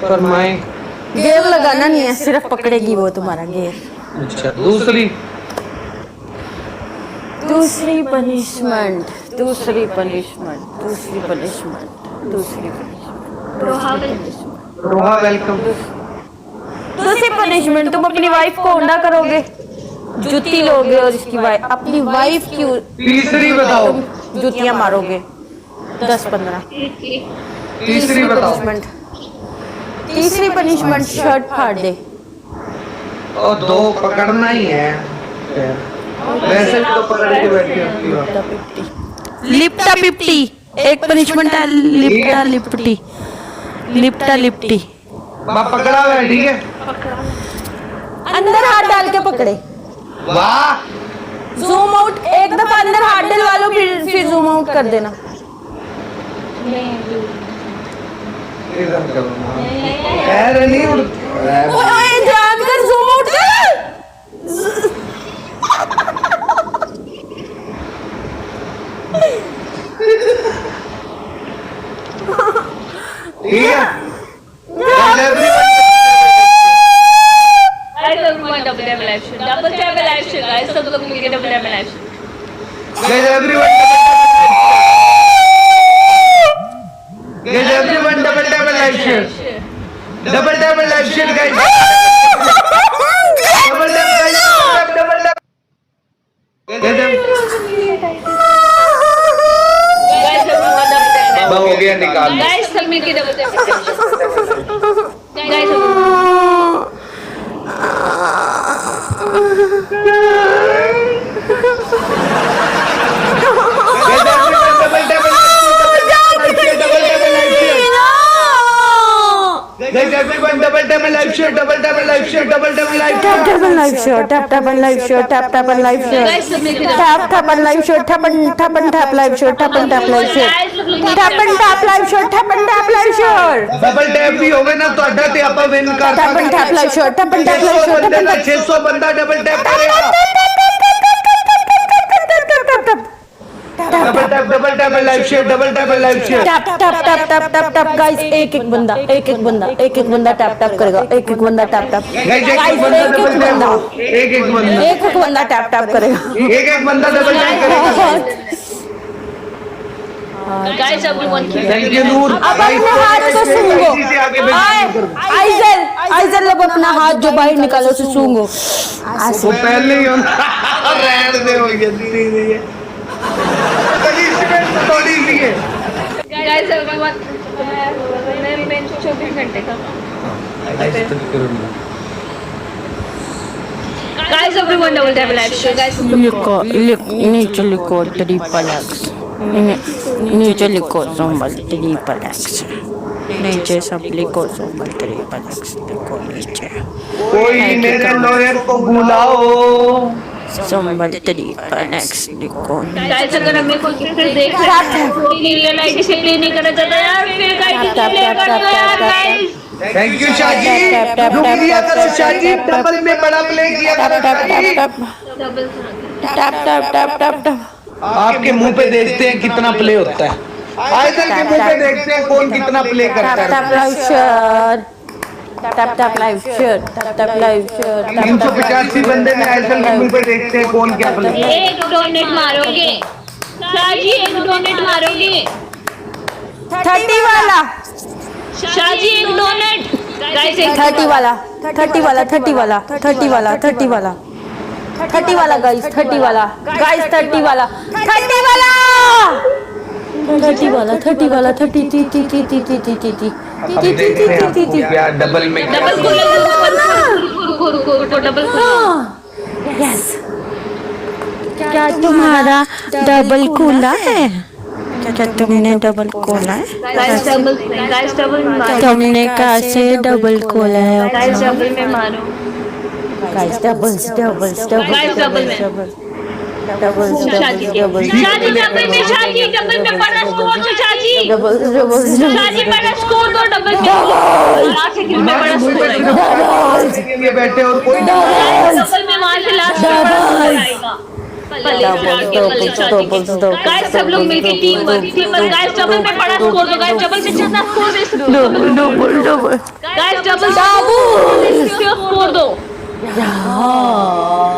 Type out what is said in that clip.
फरमाएं। Gear लगाना नहीं है, सिर्फ पकड़ेगी वो तुम्हारा गेयर। अच्छा दूसरी पनिशमेंट। दूसरी पनिशमेंट तुम अपनी वाइफ को ओंडा करोगे, जूती लोगे और इसकी वाइफ अपनी वाइफ की तीसरी बताओ। तुम जूतियां मारोगे 10-15। तीसरी बताओ। तीसरी पनिशमेंट शर्ट फाड़ दे। और 2 पकड़ना ही है, वैसे भी तो पकड़ के बैठी होती हो। लिपटा पिपटी एक पनिशमेंट है। लिपटा लिपटी पकड़ा हुआ है, ठीक है। अंदर हाथ डाल के पकड़े। वाह, जूम आउट, एक दफा अंदर हाथ डलवा लो, फिर जूम आउट कर देना। अरे नहीं ओए ध्यान कर, जूम आउट कर। ठीक है। डबल डबल एक्शन गाइस, सब लोग मिलके double double action. Guys, everyone double live share. Double live share, guys. Double guys. हो गया, निकाल। गाइस सब मिलके double double guys Everyone double live share. Tap tap on live share, tap tap on live share, tap tap on live share, tap tap on live share, tap on live share, tap live share, tap tap live share, tap live share। Double tap भी होवे ना तो अड्डा ते आपा win कर tap live share, tap live share, 600 बंदा double tap करेगा। Double tap live share, tap guys, एक एक बंदा टैप करेगा, एक एक बंदा टैप एक बंदा टैप करेगा, एक बंदा डबल टैप करेगा। गाइस एवरीवन थैंक यू नूर। अब अपने हाथ को सूंघो। आइजल लोग अपना हाथ जो बाहर निकालो उसे सूंघो। वो पहले ही रहने दे, हो गया धीरे थोड़ी सी है। गाइस एवरीवन मैं 24 घंटे का। Guys everyone double double action guys. नीचे लिखो ट्रिपल एक्स, नीचे लिखो सोमल ट्रिपल एक्स, नीचे सब लिखो सोमल ट्रिपल एक्स, लिखो नीचे। कोई मेरे लॉयर को बुलाओ, सोमल ट्रिपल एक्स लिखो। गाइस अगर हमें कोई फिर देख रहा है नीले लाइट से प्ले नहीं करना चाहता यार, फिर गाइस प्ले कर दो यार गाइस। थैंक यू शाजी, शुक्रिया करो शाजी, डबल में बड़ा प्ले किया करो शाजी। टैप। आपके मुंह पे देखते हैं कितना प्ले होता है, आइजल के मुंह पे देखते हैं कौन कितना प्ले करता है। Tap live share, tap live share, tap live share. 385 बंदे में आइजल के मुंह पे देखते हैं कौन क्या प्ले। एक डोनेट मारोगे शाजी, एक डोनेट मारोगे 30 वाला शाजी, एक डोनेट गाइस, 30 वाला गाइस, 30 वाला गाइस, 30 वाला 30 डबल में डबल को डबल यस। क्या तुम्हारा डबल खुला है? क्या तुमने डबल खोला है? गाइस डबल तुमने कैसे डबल खोला है? गाइस डबल में मारो गाइस डबल गाइस डबल में शाजी डबल में, शाजी डबल में बड़ा स्कोर से शाजी बड़ा स्कोर दो, डबल में लास्ट सेकंड में बड़ा स्कोर आएगा बैठे और कोई डबल में वहां से लास्ट में बड़ा स्कोर आएगा। गाइस सब लोग मिलके टीम वर्क गाइस डबल में बड़ा स्कोर दो गाइस डबल में जितना स्कोर दे सकते हो डबल गाइस डबल स्कोर दो हाँ